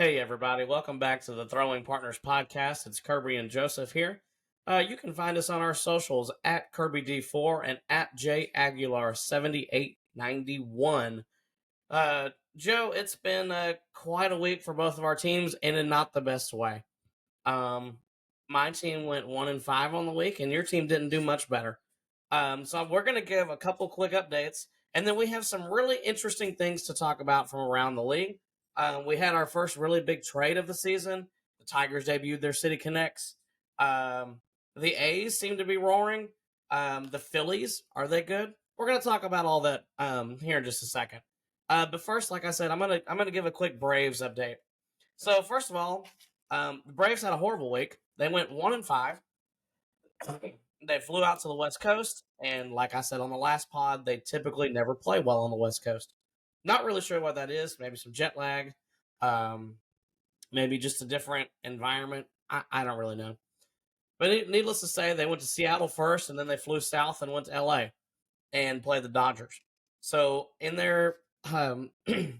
Hey, everybody. Welcome back to the Throwing Partners podcast. It's Kirby and Joseph here. You can find us on our socials at KirbyD4 and at JAguilar7891. Joe, it's been quite a week for both of our teams and in not the best way. Um, my team went 1-5 on the week, and your team didn't do much better. So we're going to give a couple quick updates, and then we have some really interesting things to talk about from around the league. We had our first really big trade of the season. The Tigers debuted their City Connects. The A's seem to be roaring. The Phillies, are they good? We're going to talk about all that here in just a second. But first, like I said, I'm gonna give a quick Braves update. So first of all, the Braves had a horrible week. They went 1-5. They flew out to the West Coast, and like I said on the last pod, they typically never play well on the West Coast. Not really sure what that is. Maybe some jet lag, um, maybe just a different environment. I don't really know. But needless to say, they went to Seattle first, and then they flew south and went to LA and played the Dodgers. So in their in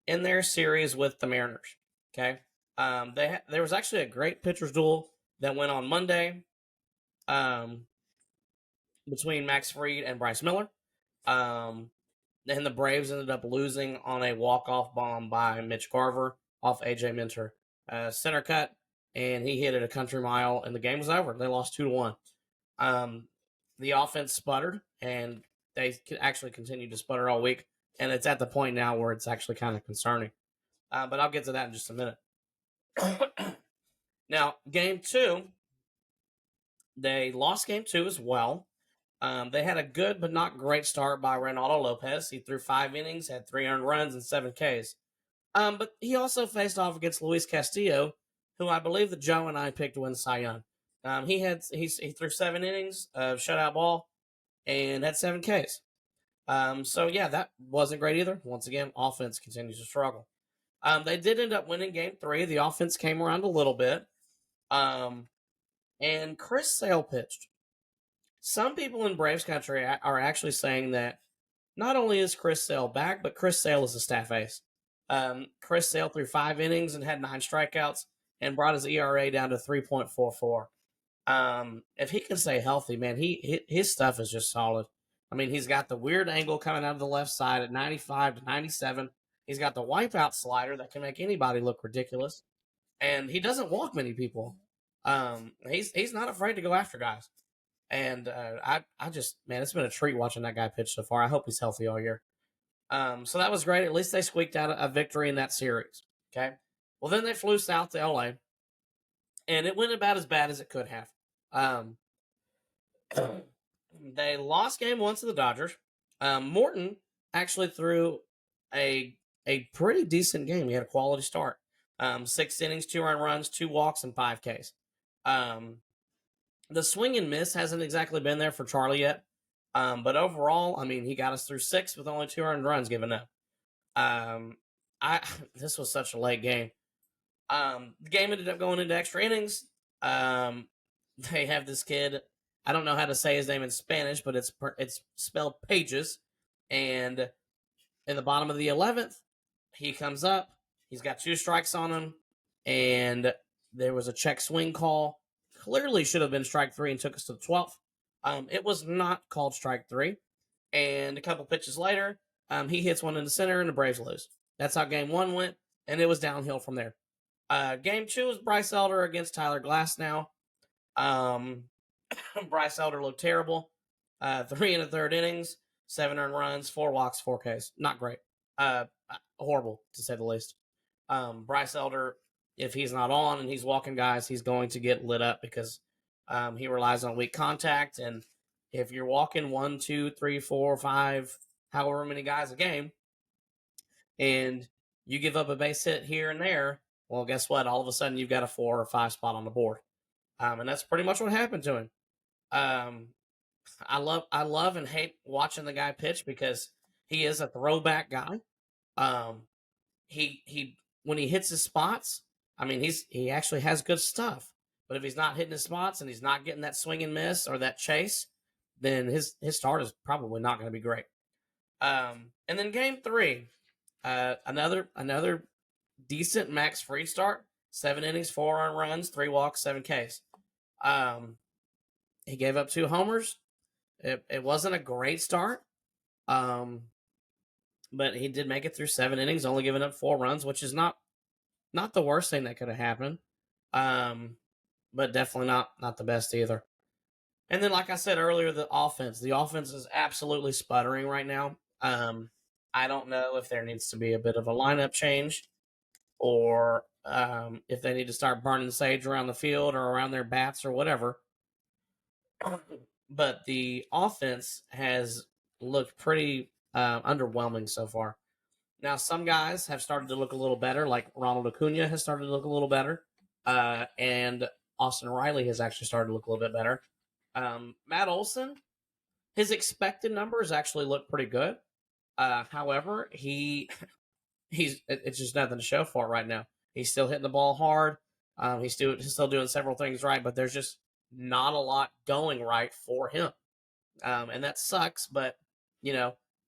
their series with the Mariners, okay, there was actually a great pitchers duel that went on Monday um, between Max Fried and Bryce Miller. And the Braves ended up losing on a walk-off bomb by Mitch Garver off AJ Minter. Center cut, and he hit it a country mile, and the game was over. They lost 2-1. The offense sputtered, and they actually continued to sputter all week, and it's at the point now where it's actually kind of concerning. But I'll get to that in just a minute. Now, game two, they lost game two as well. They had a good but not great start by Reynaldo Lopez. He threw 5 innings, had 3 earned runs, and 7 Ks. But he also faced off against Luis Castillo, who I believe that Joe and I picked to win Cy Young. He threw 7 innings of shutout ball and had 7 Ks. So yeah, that wasn't great either. Once again, offense continues to struggle. They did end up winning game 3. The offense came around a little bit. And Chris Sale pitched. Some people in Braves country are actually saying that not only is Chris Sale back, but Chris Sale is a staff ace. Chris Sale threw 5 innings and had 9 strikeouts and brought his ERA down to 3.44. If he can stay healthy, man, his stuff is just solid. I mean, he's got the weird angle coming out of the left side at 95 to 97. He's got the wipeout slider that can make anybody look ridiculous, and he doesn't walk many people. He's not afraid to go after guys. And I just, man, it's been a treat watching that guy pitch so far. I hope he's healthy all year. So that was great. At least they squeaked out a victory in that series. Okay. Well, then they flew south to LA, and it went about as bad as it could have. They lost game 1 to the Dodgers. Morton actually threw a pretty decent game. He had a quality start. 6 innings, 2 earned runs, 2 walks, and 5 Ks. The swing and miss hasn't exactly been there for Charlie yet. But overall, I mean, he got us through 6 with only 2 earned runs given up. This was such a late game. The game ended up going into extra innings. They have this kid. I don't know how to say his name in Spanish, but it's spelled Pages. And in the bottom of the 11th, he comes up. He's got 2 strikes on him, and there was a check swing call. Clearly should have been strike 3 and took us to the 12th. It was not called strike 3. And a couple pitches later, he hits one in the center, and the Braves lose. That's how game 1 went, and it was downhill from there. Game 2 is Bryce Elder against Tyler Glasnow. Bryce Elder looked terrible. 3 1/3 innings, 7 earned runs, 4 walks, 4 Ks. Not great. Horrible, to say the least. Bryce Elder, if he's not on and he's walking guys, he's going to get lit up because he relies on weak contact. And if you're walking 1, 2, 3, 4, 5, however many guys a game, and you give up a base hit here and there, well, guess what? All of a sudden, you've got a 4 or 5 spot on the board. And that's pretty much what happened to him. I love and hate watching the guy pitch because he is a throwback guy. He when he hits his spots, I mean, he actually has good stuff. But if he's not hitting his spots and he's not getting that swing and miss or that chase, then his start is probably not going to be great. And then game 3, another decent max free start. 7 innings, 4 earned runs, 3 walks, 7 Ks. He gave up 2 homers. It wasn't a great start, but he did make it through 7 innings, only giving up 4 runs, which is not the worst thing that could have happened, but definitely not the best either. And then, like I said earlier, the offense is absolutely sputtering right now. I don't know if there needs to be a bit of a lineup change, or if they need to start burning sage around the field or around their bats or whatever. But the offense has looked pretty underwhelming so far. Now, some guys have started to look a little better, like Ronald Acuna has started to look a little better, and Austin Riley has actually started to look a little bit better. Matt Olson, his expected numbers actually look pretty good. However, it's just nothing to show for it right now. He's still hitting the ball hard. He's still doing several things right, but there's just not a lot going right for him, and that sucks. But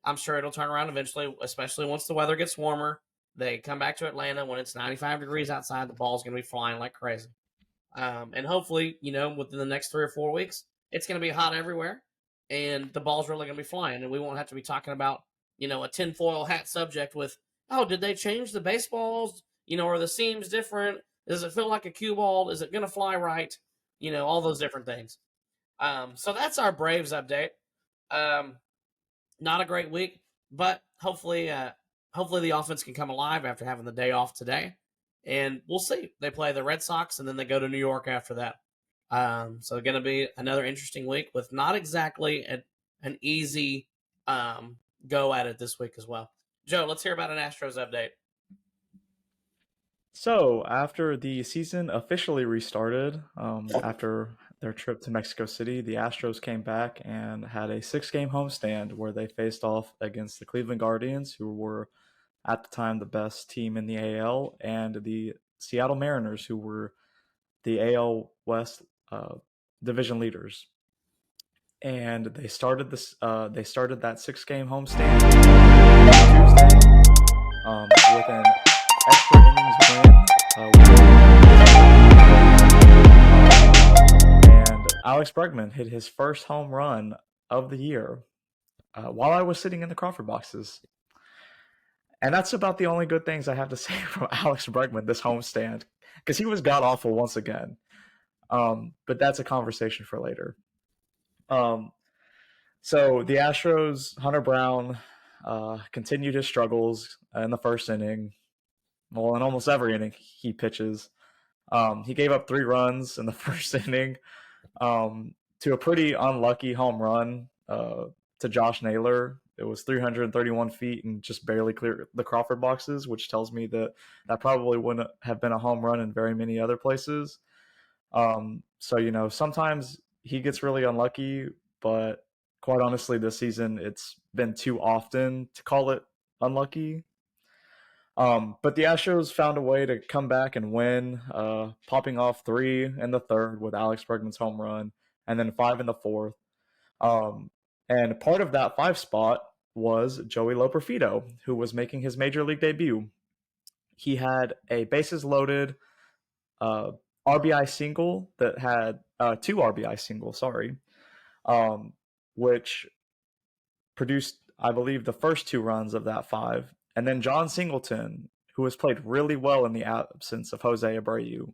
I'm sure it'll turn around eventually, especially once the weather gets warmer. They come back to Atlanta when it's 95 degrees outside. The ball's going to be flying like crazy. And hopefully, within the next 3 or 4 weeks, it's going to be hot everywhere, and the ball's really going to be flying, and we won't have to be talking about, a tinfoil hat subject with, oh, did they change the baseballs? Are the seams different? Does it feel like a cue ball? Is it going to fly right? All those different things. So that's our Braves update. Not a great week, but hopefully the offense can come alive after having the day off today. And we'll see. They play the Red Sox, and then they go to New York after that. So it's going to be another interesting week with not exactly an easy go at it this week as well. Joe, let's hear about an Astros update. So, after the season officially restarted, after their trip to Mexico City, the Astros came back and had a 6 game homestand where they faced off against the Cleveland Guardians, who were at the time the best team in the AL, and the Seattle Mariners, who were the AL West division leaders. And they started this. They started that 6 game homestand on Tuesday with an extra innings win. And Alex Bregman hit his first home run of the year while I was sitting in the Crawford boxes. And that's about the only good things I have to say from Alex Bregman this homestand, because he was god awful once again. But that's a conversation for later. So the Astros, Hunter Brown, continued his struggles in the first inning. Well, in almost every inning he pitches. He gave up 3 runs in the first inning to a pretty unlucky home run to Josh Naylor. It was 331 feet and just barely cleared the Crawford boxes, which tells me that probably wouldn't have been a home run in very many other places. So, sometimes he gets really unlucky, but quite honestly, this season it's been too often to call it unlucky. But the Astros found a way to come back and win, popping off 3 in the third with Alex Bregman's home run, and then 5 in the fourth. And part of that 5 spot was Joey Loperfido, who was making his major league debut. He had a bases loaded RBI single that had 2 RBI singles, which produced, I believe, the first 2 runs of that 5. And then John Singleton, who has played really well in the absence of Jose Abreu,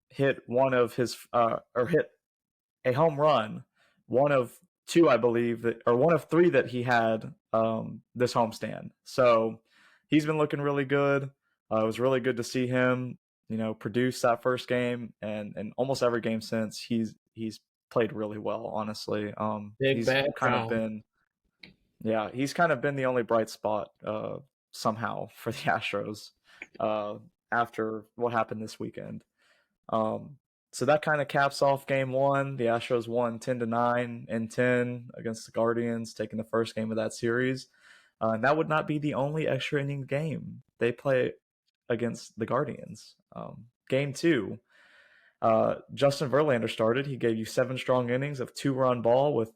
hit hit a home run, one of 2, I believe, or one of 3 that he had this homestand. So he's been looking really good. It was really good to see him, produce that first game, and almost every game since he's played really well. Honestly, Big he's bad kind of John. been, he's kind of been the only bright spot somehow for the Astros after what happened this weekend. So that kind of caps off game 1. The Astros won 10-9 and 10 against the Guardians, taking the first game of that series. And that would not be the only extra inning game they play against the Guardians. Game 2, Justin Verlander started. He gave you 7 strong innings of 2-run ball with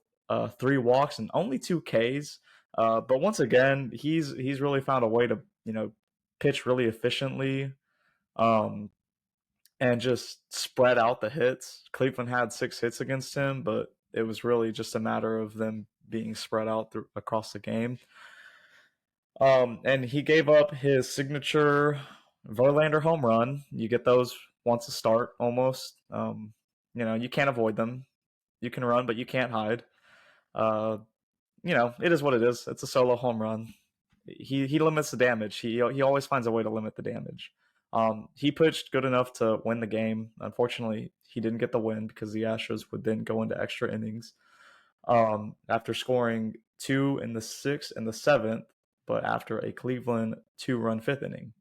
3 walks and only 2 Ks. But once again, he's really found a way to pitch really efficiently, and just spread out the hits. Cleveland had 6 hits against him, but it was really just a matter of them being spread out across the game. And he gave up his signature Verlander home run. You get those once a start almost. You can't avoid them. You can run, but you can't hide. Uh, it is what it is. It's a solo home run. He limits the damage. He always finds a way to limit the damage. He pitched good enough to win the game. Unfortunately, he didn't get the win because the Astros would then go into extra innings. After scoring 2 in the 6th and the 7th, but after a Cleveland 2-run 5th inning.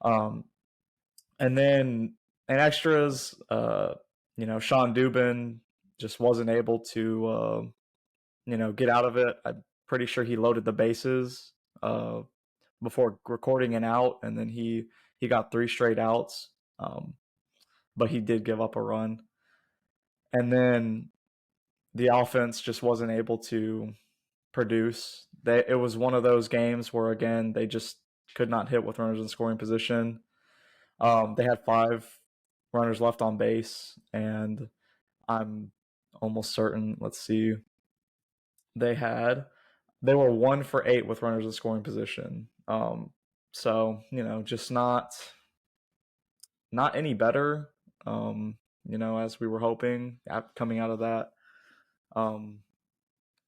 And then in extras, Sean Dubin just wasn't able to, get out of it. I'm pretty sure he loaded the bases before recording an out, and then he got 3 straight outs, but he did give up a run. And then the offense just wasn't able to produce. It was one of those games where, again, they just could not hit with runners in scoring position. They had 5 runners left on base, and I'm almost certain, let's see, they were 1 for 8 with runners in scoring position. So, just not any better, as we were hoping coming out of that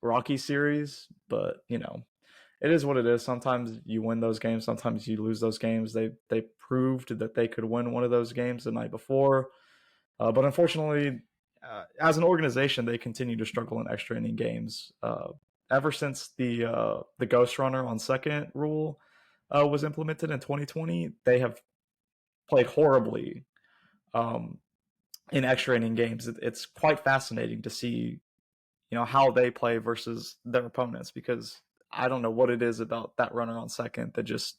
Rocky series. But, it is what it is. Sometimes you win those games, sometimes you lose those games. They proved that they could win one of those games the night before. But unfortunately, as an organization, they continue to struggle in extra inning games. Ever since the ghost runner on second rule was implemented in 2020, they have played horribly in extra inning games. It's quite fascinating to see, how they play versus their opponents, because I don't know what it is about that runner on second that just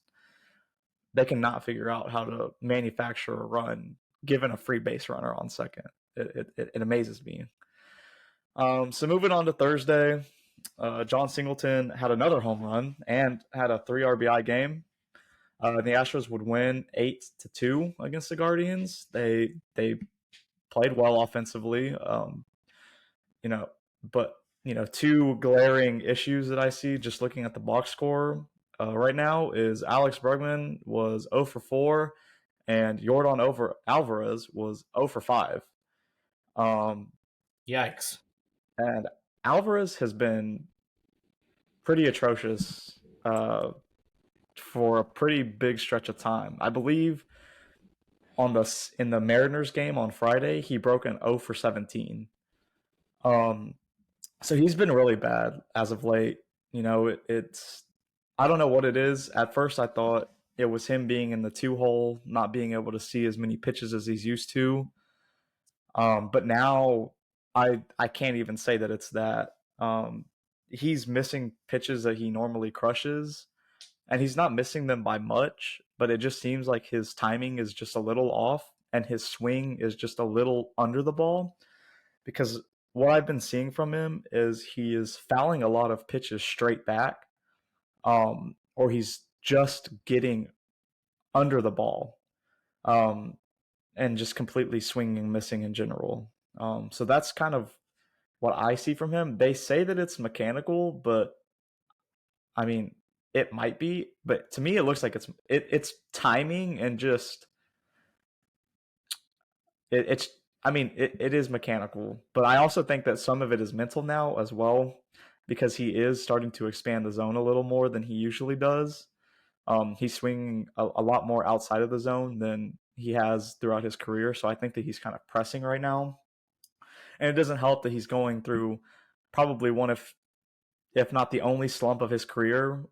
they cannot figure out how to manufacture a run given a free base runner on second. It amazes me. So moving on to Thursday, John Singleton had another home run and had a 3 RBI game. The Astros would win 8-2 against the Guardians. They played well offensively, but 2 glaring issues that I see just looking at the box score right now is Alex Bregman was 0 for 4, and Yordan Alvarez was 0 for 5. Yikes. And Alvarez has been pretty atrocious for a pretty big stretch of time. I believe in the Mariners game on Friday, he broke an 0 for 17. So he's been really bad as of late. It's I don't know what it is. At first, I thought it was him being in the 2-hole, not being able to see as many pitches as he's used to. But now I can't even say that it's that. He's missing pitches that he normally crushes, and he's not missing them by much, but it just seems like his timing is just a little off and his swing is just a little under the ball, because what I've been seeing from him is he is fouling a lot of pitches straight back, or he's just getting under the ball, and just completely swinging and missing in general. So that's kind of what I see from him. They say that it's mechanical, but I mean, it might be, but to me, it looks like it's timing and just it's. I mean, it is mechanical, but I also think that some of it is mental now as well, because he is starting to expand the zone a little more than he usually does. He's swinging a lot more outside of the zone than he has throughout his career, so I think that he's kind of pressing right now, and it doesn't help that he's going through probably one of, if not the only slump of his career,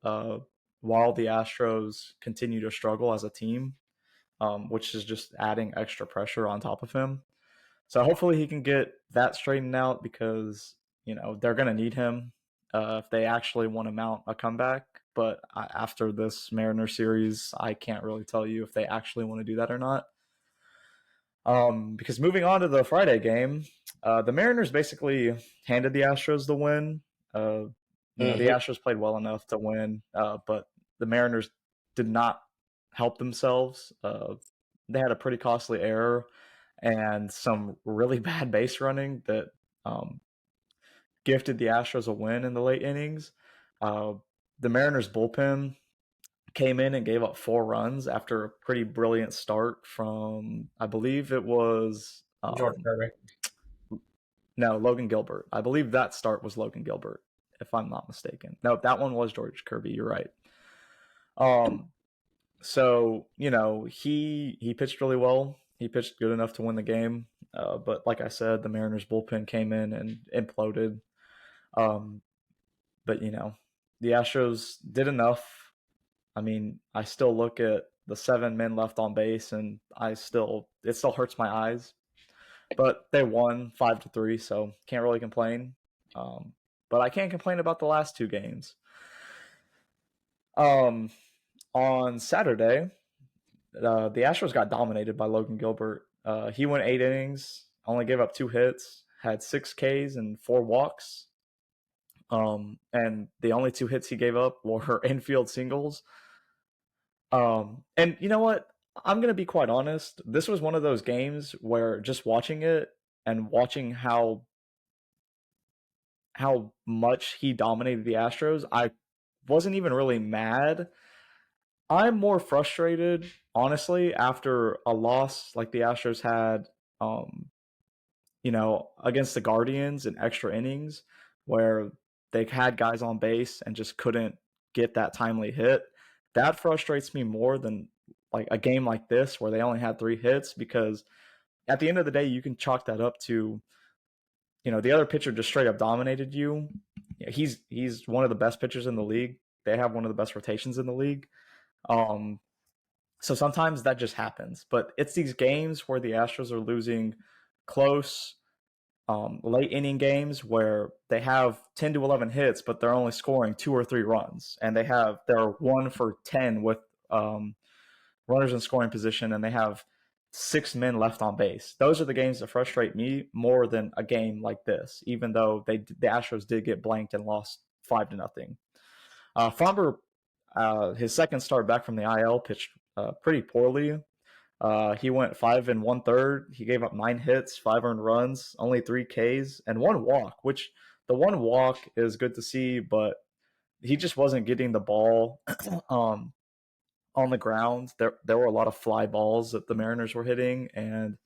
while the Astros continue to struggle as a team, which is just adding extra pressure on top of him. So hopefully he can get that straightened out, because they're going to need him if they actually want to mount a comeback. But after this Mariner series, I can't really tell you if they actually want to do that or not. Because moving on to the Friday game, the Mariners basically handed the Astros the win. The Astros played well enough to win, but the Mariners did not help themselves. They had a pretty costly error and some really bad base running that gifted the Astros a win in the late innings. The Mariners bullpen came in and gave up 4 runs after a pretty brilliant start from, I believe it was George Kirby. no, Logan Gilbert. I believe that start was Logan Gilbert, if I'm not mistaken. No, that one was George Kirby. You're right. So he pitched really well. He pitched good enough to win the game. But like I said, the Mariners bullpen came in and imploded. But the Astros did enough. I mean, I still look at the 7 men left on base, and it still hurts my eyes. But they won 5-3, so can't really complain. But I can't complain about the last 2 games. On Saturday, the Astros got dominated by Logan Gilbert. He went 8 innings, only gave up 2 hits, had 6 Ks and 4 walks. And the only 2 hits he gave up were infield singles. And you know what? I'm going to be quite honest. This was one of those games where just watching it and watching how much he dominated the Astros, I wasn't even really mad. I'm more frustrated, honestly, after a loss like the Astros had, against the Guardians in extra innings, where they had guys on base and just couldn't get that timely hit. That frustrates me more than like a game like this where they only had 3 hits, because at the end of the day, you can chalk that up to, the other pitcher just straight up dominated you. He's one of the best pitchers in the league. They have one of the best rotations in the league. So sometimes that just happens. But it's these games where the Astros are losing close, late inning games where they have 10 to 11 hits, but they're only scoring 2 or 3 runs, and they're 1 for 10 with runners in scoring position, and they have 6 men left on base. Those are the games that frustrate me more than a game like this, even though the Astros did get blanked and lost 5-0. Farmer, his second start back from the IL, pitched pretty poorly. He went 5 1/3. He gave up 9 hits, 5 earned runs, only 3 Ks, and 1 walk, which the 1 walk is good to see, but he just wasn't getting the ball on the ground. There were a lot of fly balls that the Mariners were hitting, and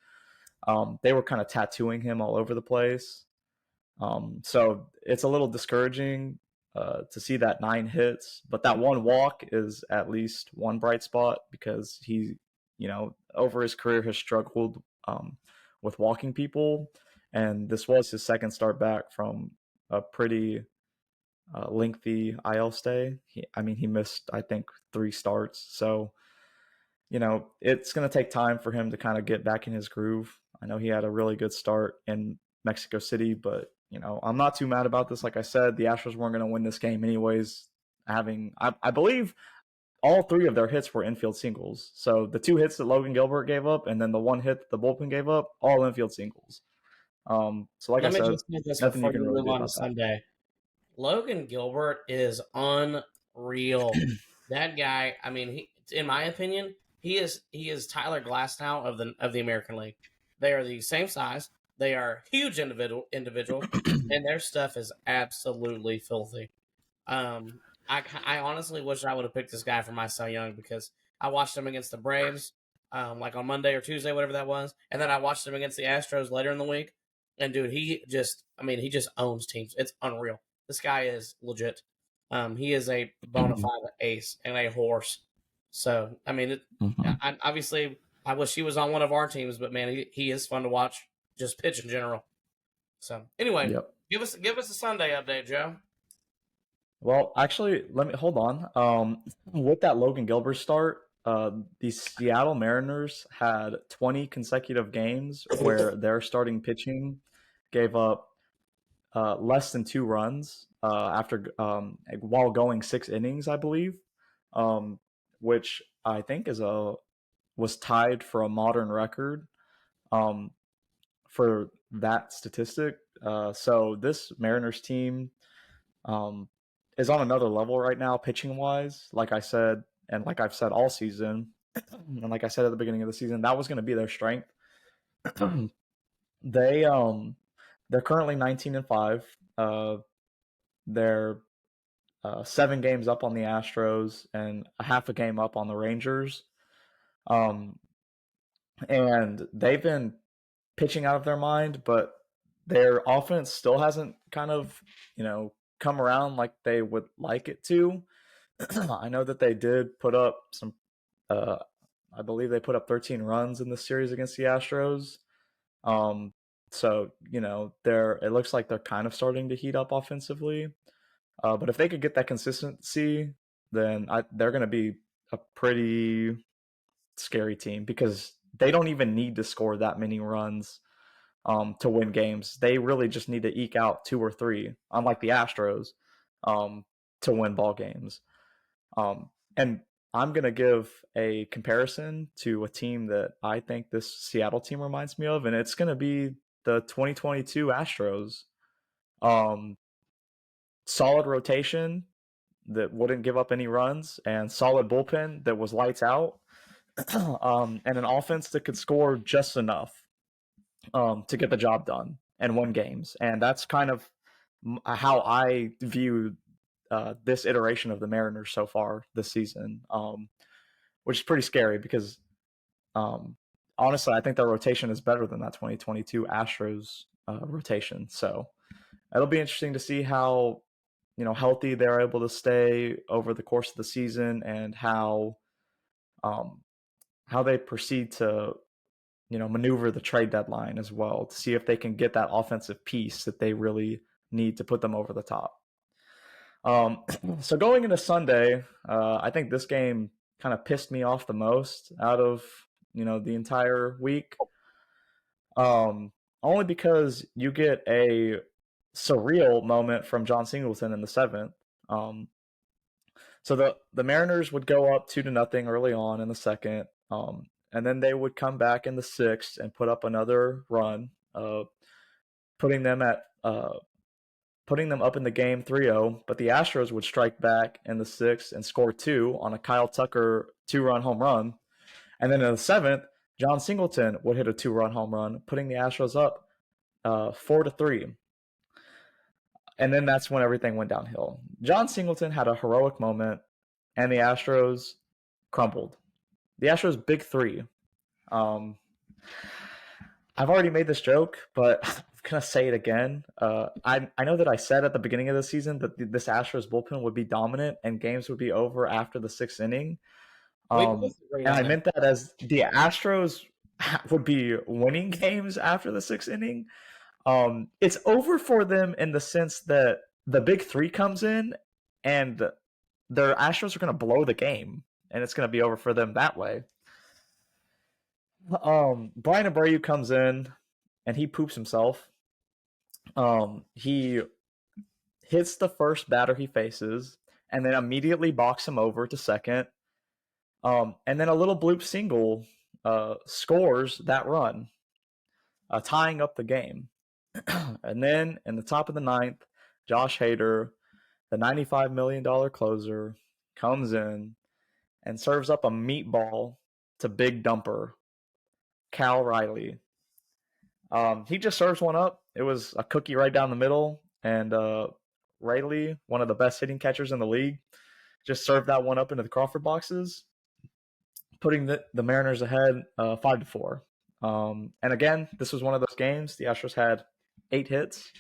they were kind of tattooing him all over the place. So it's a little discouraging to see that 9 hits, but that 1 walk is at least one bright spot, because he, over his career has struggled with walking people, and this was his second start back from a pretty lengthy IL stay. He missed, I think, 3 starts, so it's going to take time for him to kind of get back in his groove. I know he had a really good start in Mexico City, but I'm not too mad about this. Like I said, the Astros weren't going to win this game anyways. I believe all 3 of their hits were infield singles. So the 2 hits that Logan Gilbert gave up, and then the 1 hit that the bullpen gave up, all infield singles. So like I Let me said, just say this nothing you before can you really move do on to about that. Sunday. Logan Gilbert is unreal. That guy, in my opinion, he is Tyler Glasnow of the American League. They are the same size. They are huge individual, and their stuff is absolutely filthy. I honestly wish I would have picked this guy for my Cy Young, because I watched him against the Braves, like on Monday or Tuesday, whatever that was, and then I watched him against the Astros later in the week. And dude, he just owns teams. It's unreal. This guy is legit. He is a bona fide ace and a horse. So obviously, I wish he was on one of our teams, but man, he is fun to watch. Just pitch in general. So anyway, Yep. give us a Sunday update, Joe. Well, actually, let me hold on. With that Logan Gilbert start, the Seattle Mariners had 20 consecutive games where their starting pitching gave up less than 2 runs after while going 6 innings, I believe, which I think was tied for a modern record for that statistic. So this Mariners team is on another level right now, pitching wise. Like I said, and like I've said all season, And like I said at the beginning of the season, that was going to be their strength. They're currently 19-5. They're 7 games up on the Astros and a half a game up on the Rangers. And they've been pitching out of their mind, but their offense still hasn't kind of, come around like they would like it to. I know that they did put up some, I believe they put up 13 runs in this series against the Astros. So, it looks like they're kind of starting to heat up offensively. But if they could get that consistency, then they're going to be a pretty scary team because they don't even need to score that many runs to win games. They really just need to eke out 2 or 3, unlike the Astros, to win ball games. And I'm going to give a comparison to a team that I think this Seattle team reminds me of, and it's going to be the 2022 Astros. Solid rotation that wouldn't give up any runs, and solid bullpen that was lights out, and an offense that could score just enough to get the job done and win games. And that's kind of how I view this iteration of the Mariners so far this season, which is pretty scary because honestly, I think their rotation is better than that 2022 Astros rotation. So it'll be interesting to see how healthy they're able to stay over the course of the season and how they proceed to maneuver the trade deadline as well to see if they can get that offensive piece that they really need to put them over the top. So going into Sunday, I think this game kind of pissed me off the most out of the entire week. Only because you get a surreal moment from John Singleton in the 7th. So the Mariners would go up 2-0 early on in the 2nd, and then they would come back in the 6th and put up another run, putting them up in the game 3-0. But the Astros would strike back in the 6th and score 2 on a Kyle Tucker 2-run home run, and then in the 7th, John Singleton would hit a 2-run home run, putting the Astros up 4-3. And then that's when everything went downhill. John Singleton had a heroic moment, and the Astros crumbled. The Astros big 3. I've already made this joke, but I'm gonna say it again. I know that I said at the beginning of the season that this Astros bullpen would be dominant and games would be over after the 6th inning. We both agree And on I that. meant that as the Astros would be winning games after the 6th inning. It's over for them in the sense that the big 3 comes in and their Astros are going to blow the game, and it's going to be over for them that way. Brian Abreu comes in and he poops himself. He hits the first batter he faces and then immediately box him over to second. And then a little bloop single scores that run, tying up the game. And then in the top of the 9th, Josh Hader, the $95 million closer, comes in and serves up a meatball to Big Dumper, Cal Riley. He just serves one up. It was a cookie right down the middle, and Riley, one of the best hitting catchers in the league, just served that one up into the Crawford boxes, putting the Mariners ahead 5-4. And again, this was one of those games. The Astros had 8 hits.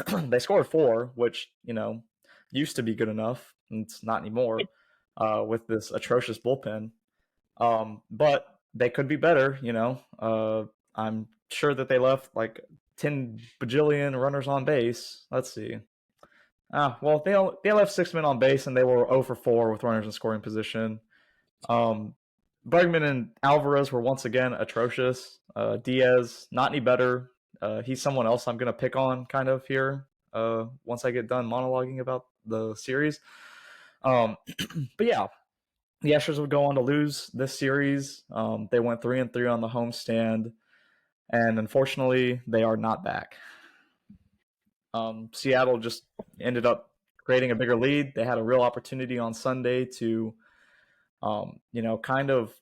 They scored 4, which used to be good enough. And it's not anymore with this atrocious bullpen. But they could be better. I'm sure that they left like 10 bajillion runners on base. Let's see. Well, they left 6 men on base and they were 0 for 4 with runners in scoring position. Bregman and Alvarez were once again atrocious. Diaz, not any better. He's someone else I'm going to pick on kind of here once I get done monologuing about the series. But yeah, the Astros would go on to lose this series. They went 3-3 on the homestand, and unfortunately, they are not back. Seattle just ended up creating a bigger lead. They had a real opportunity on Sunday to kind of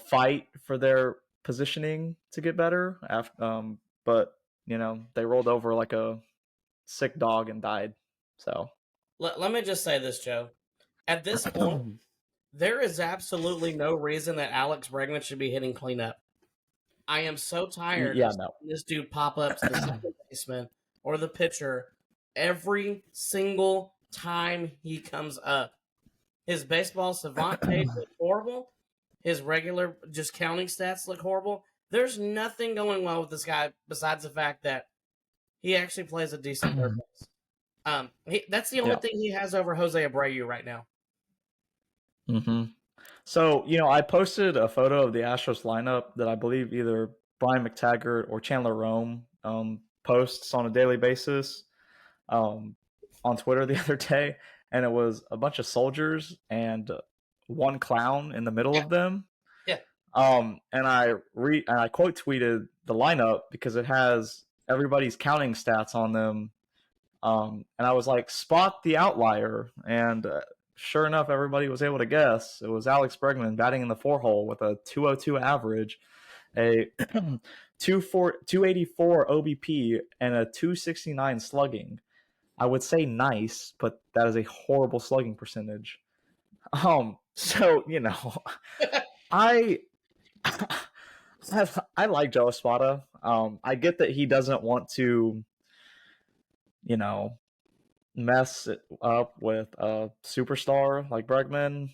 fight for their positioning to get better. But they rolled over like a sick dog and died. So Let me just say this, Joe. At this point, there is absolutely no reason that Alex Bregman should be hitting cleanup. I am so tired yeah, of no. seeing this dude pop up to the second baseman or the pitcher every single time he comes up. His baseball savant page looks horrible. His regular just counting stats look horrible. There's nothing going well with this guy besides the fact that he actually plays a decent third base. That's the only Yeah. thing he has over Jose Abreu right now. Mm-hmm. So, I posted a photo of the Astros lineup that I believe either Brian McTaggart or Chandler Rome posts on a daily basis on Twitter the other day, and it was a bunch of soldiers and one clown in the middle of them. Yeah. And I quote tweeted the lineup because it has everybody's counting stats on them. And I was like, spot the outlier, and sure enough, everybody was able to guess. It was Alex Bregman batting in the 4-hole with a 202 average, a 284 OBP, and a 269 slugging. I would say nice, but that is a horrible slugging percentage. So I I like Joe Espada. I get that he doesn't want to, mess it up with a superstar like Bregman.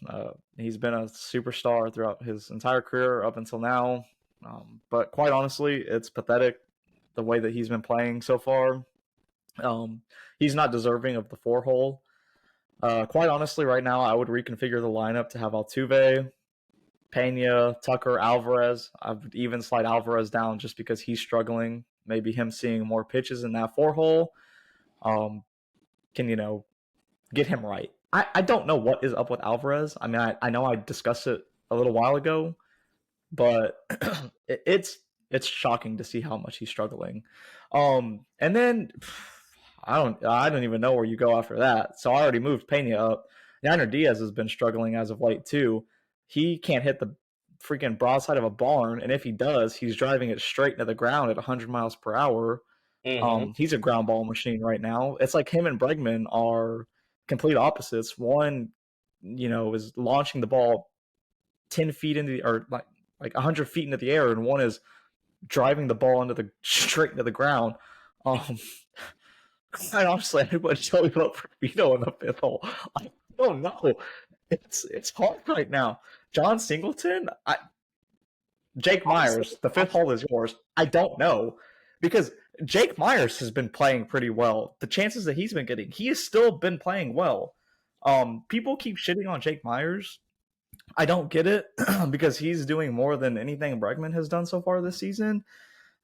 He's been a superstar throughout his entire career up until now. But quite honestly, it's pathetic the way that he's been playing so far. He's not deserving of the 4-hole. Quite honestly, right now, I would reconfigure the lineup to have Altuve, Pena, Tucker, Alvarez. I would even slide Alvarez down just because he's struggling. Maybe him seeing more pitches in that 4-hole can, get him right. I don't know what is up with Alvarez. I mean, I know I discussed it a little while ago, but it's shocking to see how much he's struggling. And then I don't even know where you go after that. So I already moved Pena up. Yainer Diaz has been struggling as of late too. He can't hit the freaking broadside of a barn, and if he does, he's driving it straight into the ground at 100 miles per hour. Mm-hmm. He's a ground ball machine right now. It's like him and Bregman are complete opposites. One, is launching the ball 10 feet into the, or like 100 feet into the air, and one is driving the ball straight into the ground. Quite honestly, everybody tell me about Vito in the 5th hole. I don't know. It's hard right now. John Singleton, Jake Myers, the 5th hole is yours. I don't know, because Jake Myers has been playing pretty well. The chances that he's been getting, he has still been playing well. People keep shitting on Jake Myers. I don't get it because he's doing more than anything Bregman has done so far this season.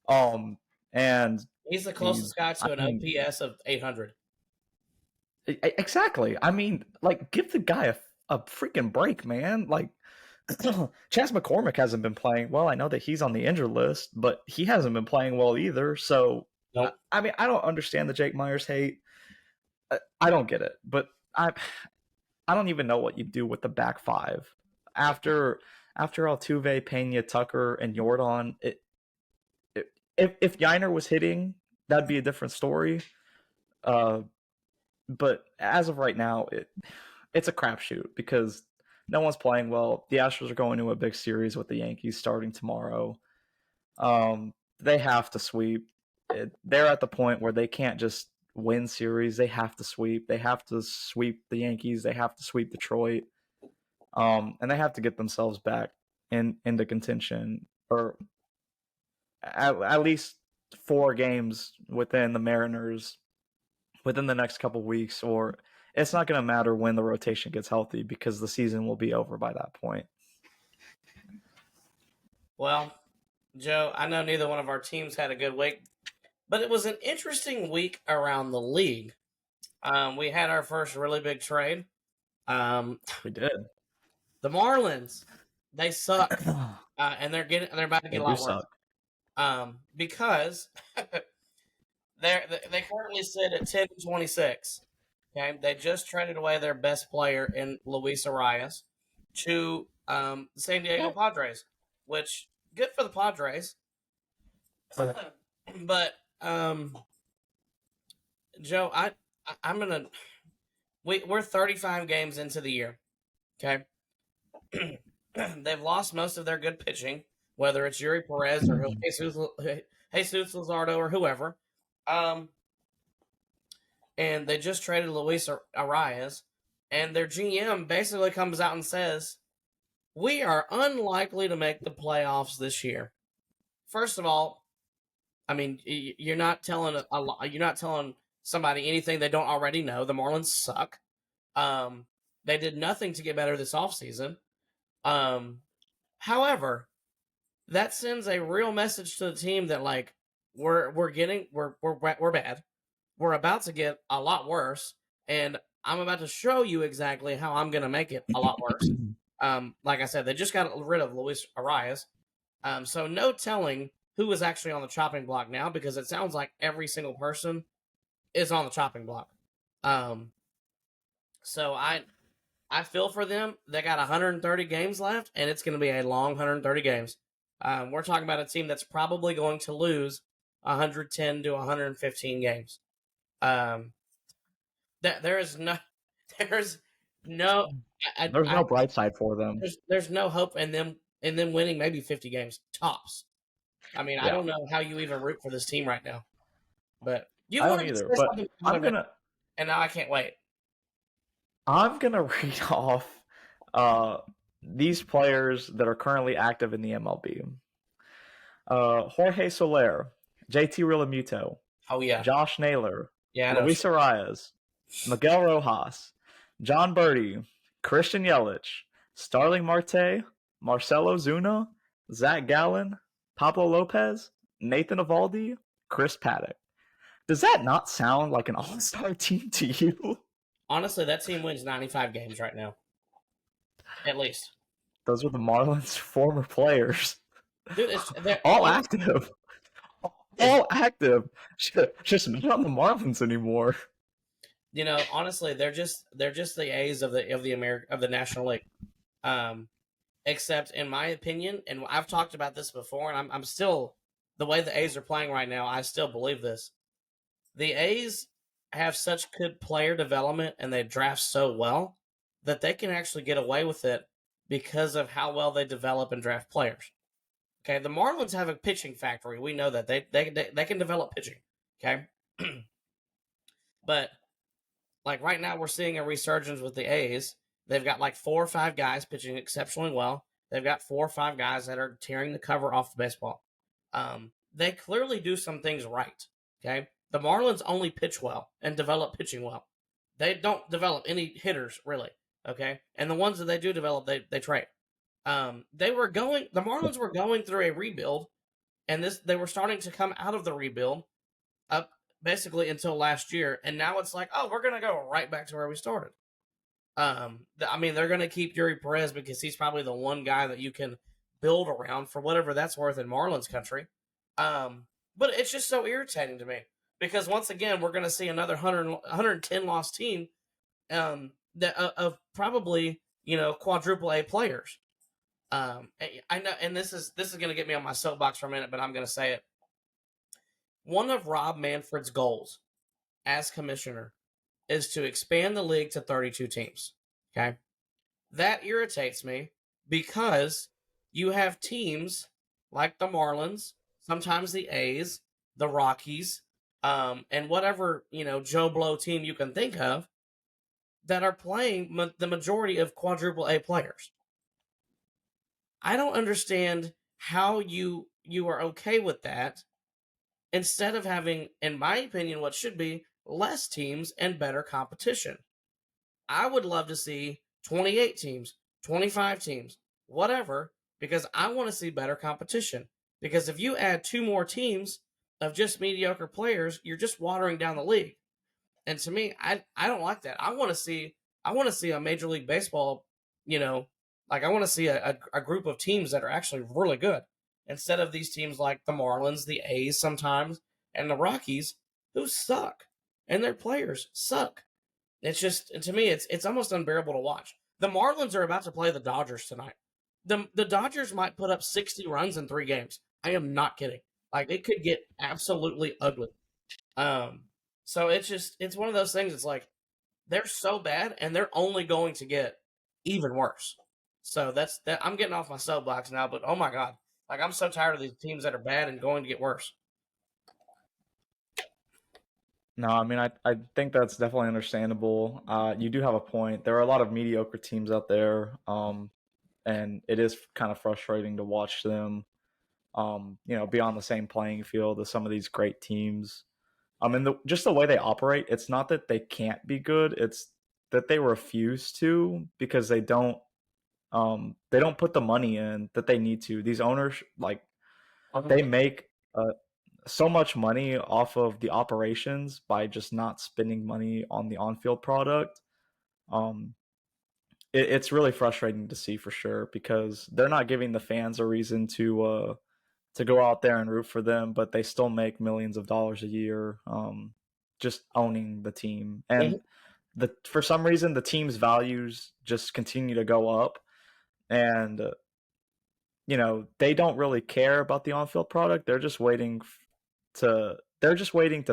And he's the closest guy to an OPS of 800. Exactly. I mean, like, give the guy a freaking break, man. Like, Chas McCormick hasn't been playing well. I know that he's on the injured list, but he hasn't been playing well either. So, nope. I mean, I don't understand the Jake Myers hate. I don't get it, but I don't even know what you do with the back 5 after Altuve, Pena, Tucker, and Jordan. If Yainer was hitting, that'd be a different story. But as of right now, it's a crapshoot because no one's playing well. The Astros are going to a big series with the Yankees starting tomorrow. They have to sweep. They're at the point where they can't just win series. They have to sweep. They have to sweep the Yankees. They have to sweep Detroit. And they have to get themselves back into contention, or at least 4 games within the Mariners within the next couple weeks, or it's not going to matter when the rotation gets healthy because the season will be over by that point. Well, Joe, I know neither one of our teams had a good week, but it was an interesting week around the league. We had our first really big trade. We did. The Marlins, they suck, and they're about to get a lot worse. Because they currently sit at 10-26. Okay, they just traded away their best player in Luis Arias to The San Diego Padres, which good for the Padres. But Joe, I'm gonna we're 35 games into the year. Okay, they've lost most of their good pitching, whether it's Yuri Perez or Jesus Luzardo or whoever. And they just traded Luis Arias, and their GM basically comes out and says, "We are unlikely to make the playoffs this year." First of all, I mean, you're not telling you're not telling somebody anything they don't already know. The Marlins suck. They did nothing to get better this offseason. However, that sends a real message to the team that like we're bad. We're about to get a lot worse, and I'm about to show you exactly how I'm going to make it a lot worse. Like I said, they just got rid of Luis Arias, so no telling who is actually on the chopping block now, because it sounds like every single person is on the chopping block. So I feel for them. They got 130 games left, and it's going to be a long 130 games. We're talking about a team that's probably going to lose 110 to 115 games. There's no, there's no, There's no bright side for them. There's no hope in them winning maybe 50 games tops. I mean, I don't know how you even root for this team right now, but you I don't wanted to either. say But something, and now I can't wait. I'm gonna read off these players that are currently active in the MLB. Jorge Soler, JT Realmuto, Oh yeah, Josh Naylor, yeah, Luis Arias, Miguel Rojas, John Birdie, Christian Yelich, Starling Marte, Marcelo Zuna, Zach Gallen, Pablo Lopez, Nathan Eovaldi, Chris Paddock. Does that not sound like an all-star team to you? Honestly, that team wins 95 games right now, at least. Those are the Marlins' former players. Dude, they're all active. All active. Just not on the Marlins anymore. You know, honestly, they're just the A's of the National League. Except in my opinion, and I've talked about this before, and I'm still, the way the A's are playing right now, I still believe this. The A's have such good player development and they draft so well that they can actually get away with it because of how well they develop and draft players. Okay, the Marlins have a pitching factory. We know that they can develop pitching. Okay, but like right now, we're seeing a resurgence with the A's. They've got like 4 or 5 guys pitching exceptionally well. They've got 4 or 5 guys that are tearing the cover off the baseball. They clearly do some things right. Okay, the Marlins only pitch well and develop pitching well. They don't develop any hitters really. Okay, and the ones that they do develop, they trade. The Marlins were going through a rebuild, and they were starting to come out of the rebuild up basically until last year, and now it's like, oh, we're gonna go right back to where we started. I mean, they're gonna keep Yuri Perez because he's probably the one guy that you can build around for whatever that's worth in Marlins country. But it's just so irritating to me because once again, we're gonna see another 110 loss team, of probably quadruple A players. I know, and this is gonna get me on my soapbox for a minute, but I'm gonna say it. One of Rob Manfred's goals as commissioner is to expand the league to 32 teams. Okay. That irritates me because you have teams like the Marlins, sometimes the A's, the Rockies, and whatever, Joe Blow team you can think of that are playing the majority of quadruple A players. I don't understand how you are okay with that instead of having, in my opinion, what should be less teams and better competition. I would love to see 28 teams, 25 teams, whatever, because I want to see better competition. Because if you add 2 more teams of just mediocre players, you're just watering down the league. And to me, I don't like that. I want to see a Major League Baseball, like I want to see a group of teams that are actually really good instead of these teams like the Marlins, the A's sometimes, and the Rockies who suck and their players suck. It's just, to me, it's almost unbearable to watch. The Marlins are about to play the Dodgers tonight. the Dodgers might put up 60 runs in 3 games. I am not kidding. Like it could get absolutely ugly. Um, so it's one of those things. It's like they're so bad, and they're only going to get even worse. So that's that. I'm getting off my soapbox now, but oh my god, like I'm so tired of these teams that are bad and going to get worse. No, I mean, I think that's definitely understandable. You do have a point. There are a lot of mediocre teams out there, and it is kind of frustrating to watch them, be on the same playing field as some of these great teams. And just the way they operate, it's not that they can't be good; it's that they refuse to because they don't put the money in that they need to. These owners, like, they make so much money off of the operations by just not spending money on the on-field product. Um, it's really frustrating to see for sure because they're not giving the fans a reason to go out there and root for them, but they still make millions of dollars a year just owning the team. And for some reason the team's values just continue to go up, and they don't really care about the on-field product. They're just waiting to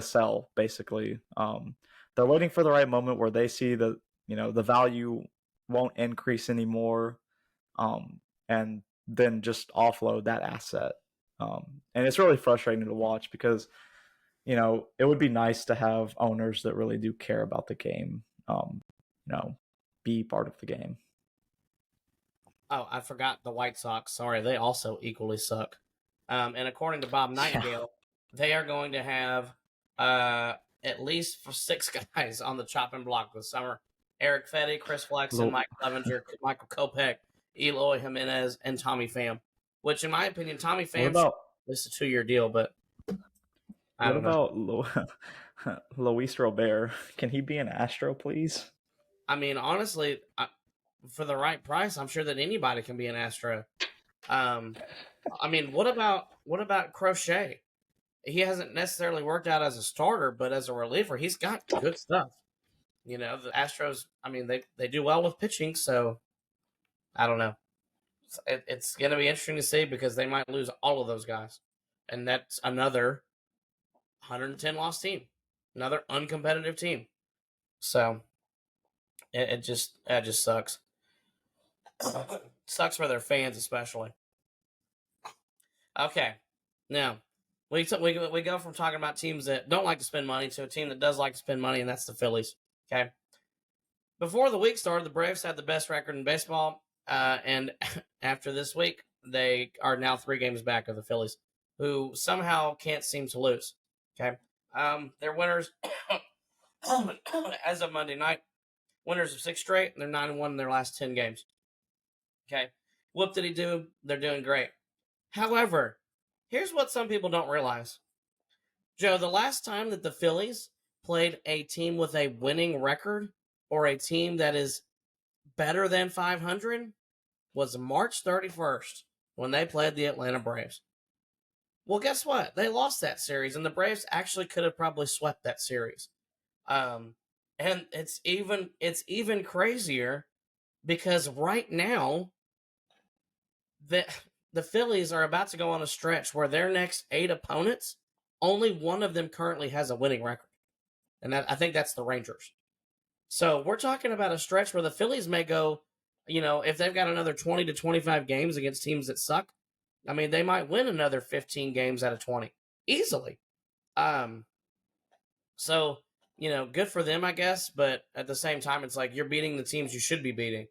sell, basically. They're waiting for the right moment where they see that the value won't increase anymore, and then just offload that asset. And it's really frustrating to watch because it would be nice to have owners that really do care about the game, be part of the game. Oh, I forgot the White Sox. Sorry, they also equally suck. And according to Bob Nightingale, they are going to have at least for 6 guys on the chopping block this summer: Eric Fetty, Chris Flexen, Mike Clevenger, Michael Kopech, Eloy Jimenez, and Tommy Pham. Which, in my opinion, Tommy Pham, this is a 2-year deal, but I don't know. What about Luis Robert? Can he be an Astro, please? I mean, honestly, for the right price, I'm sure that anybody can be an Astro. I mean, what about Crochet? He hasn't necessarily worked out as a starter, but as a reliever, he's got good stuff. The Astros, I mean, they do well with pitching, so I don't know. It's going to be interesting to see because they might lose all of those guys, and that's another 110 loss team, another uncompetitive team. So it just sucks. Sucks for their fans, especially. Okay, now we go from talking about teams that don't like to spend money to a team that does like to spend money, and that's the Phillies. Okay. Before the week started, the Braves had the best record in baseball, and after this week, they are now 3 games back of the Phillies, who somehow can't seem to lose. Okay. They're winners as of Monday night. Winners of 6 straight. They're 9-1 in their last 10 games. Okay. Whoop did he do? They're doing great. However, here's what some people don't realize. Joe, the last time that the Phillies played a team with a winning record or a team that is better than 500 was March 31st when they played the Atlanta Braves. Well, guess what? They lost that series, and the Braves actually could have probably swept that series. And it's even crazier because right now the Phillies are about to go on a stretch where their next 8 opponents, only one of them currently has a winning record. And I think that's the Rangers. So we're talking about a stretch where the Phillies may go, if they've got another 20 to 25 games against teams that suck, I mean, they might win another 15 games out of 20 easily. So, good for them, I guess. But at the same time, it's like you're beating the teams you should be beating.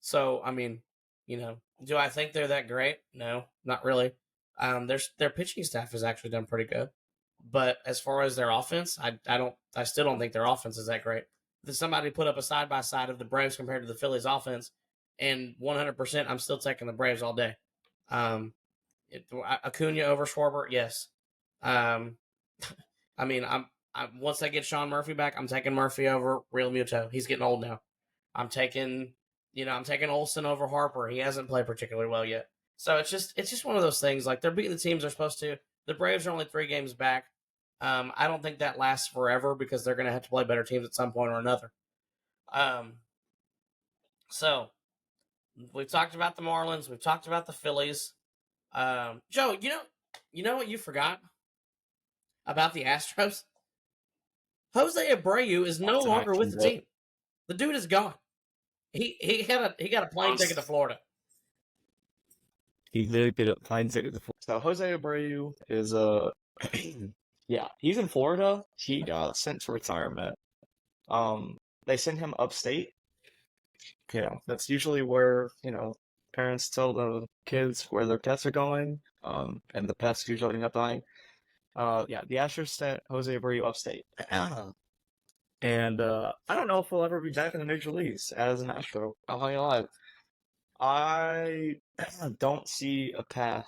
So, I mean, do I think they're that great? No, not really. Their pitching staff has actually done pretty good. But as far as their offense, I still don't think their offense is that great. If somebody put up a side by side of the Braves compared to the Phillies offense, and 100%, I'm still taking the Braves all day. Acuna over Schwarber, yes. I mean, once I get Sean Murphy back, I'm taking Murphy over Real Muto. He's getting old now. I'm taking Olsen over Harper. He hasn't played particularly well yet. So it's just one of those things. Like they're beating the teams they're supposed to. The Braves are only 3 games back. I don't think that lasts forever because they're going to have to play better teams at some point or another. So We've talked about the Marlins. We've talked about the Phillies. Joe, you know what you forgot about the Astros? Jose Abreu is no longer with the team. The dude is gone. He got a plane ticket to Florida. He literally did a plane ticket to Florida. So Jose Abreu is yeah, he's in Florida. He got sent to retirement. They send him upstate. That's usually where, parents tell the kids where their pets are going. And the pets usually end up dying. Yeah, the Astros sent Jose Abreu upstate. And I don't know if he'll ever be back in the major leagues as an Astro. I'll tell you live. I don't see a path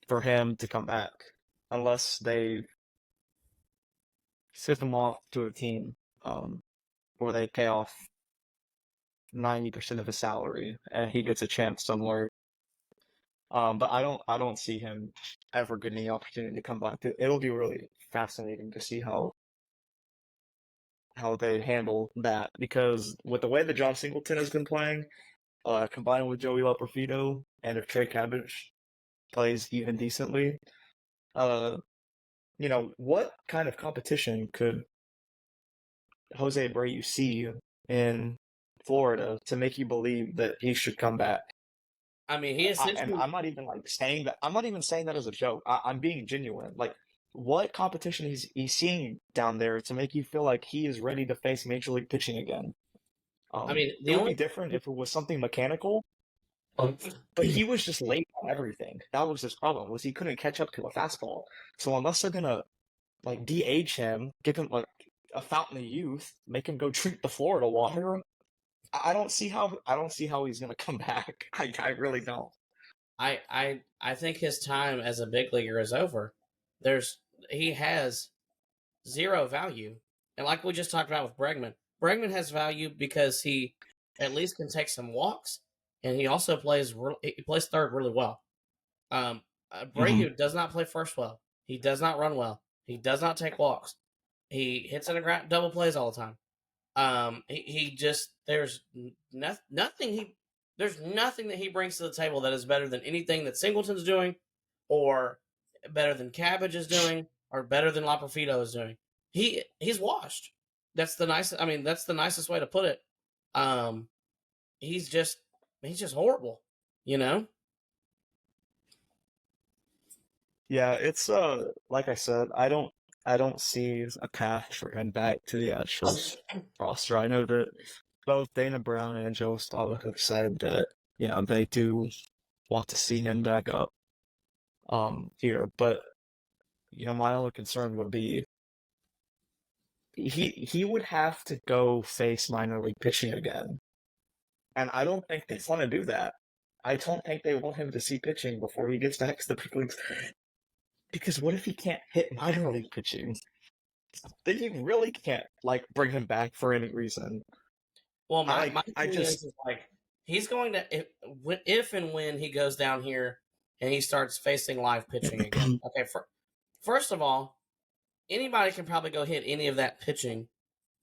for him to come back unless they ship him off to a team where they pay off 90% of his salary and he gets a chance somewhere. But I don't see him ever getting the opportunity to come back. It'll be really fascinating to see how they handle that, because with the way that John Singleton has been playing, combined with Joey Loperfido, and if Trey Cabbage plays even decently, what kind of competition could Jose Abreu see in Florida to make you believe that he should come back? I mean, he essentially. And I'm not even saying that. I'm not even saying that as a joke. I'm being genuine. Like, what competition he's seeing down there to make you feel like he is ready to face major league pitching again? I mean, it would be different if it was something mechanical, but he was just late on everything. That was his problem, was he couldn't catch up to a fastball. So unless they're gonna DH him, give him a fountain of youth, make him go drink the Florida water, I don't see how he's gonna come back. I really don't. I think his time as a big leaguer is over. He has zero value, and like we just talked about with Bregman has value because he at least can take some walks, and he also plays third really well. Abreu does not play first well. He does not run well. He does not take walks. He hits in a double plays all the time. He just there's nothing that he brings to the table that is better than anything that Singleton's doing, or better than Cabbage is doing, or better than Loperfido is doing. He's washed. That's the nicest way to put it. He's just horrible, Yeah, it's like I said, I don't see a path for him back to the Astros roster. I know that both Dana Brown and Joe Stallick have said that they do want to see him back up here, but my only concern would be he would have to go face minor league pitching again, and I don't think they want to do that. I don't think they want him to see pitching before he gets back to the big leagues. Because what if he can't hit minor league pitching? Then you really can't bring him back for any reason. Well, my is he's going to if and when he goes down here and he starts facing live pitching again. Okay, first of all, anybody can probably go hit any of that pitching,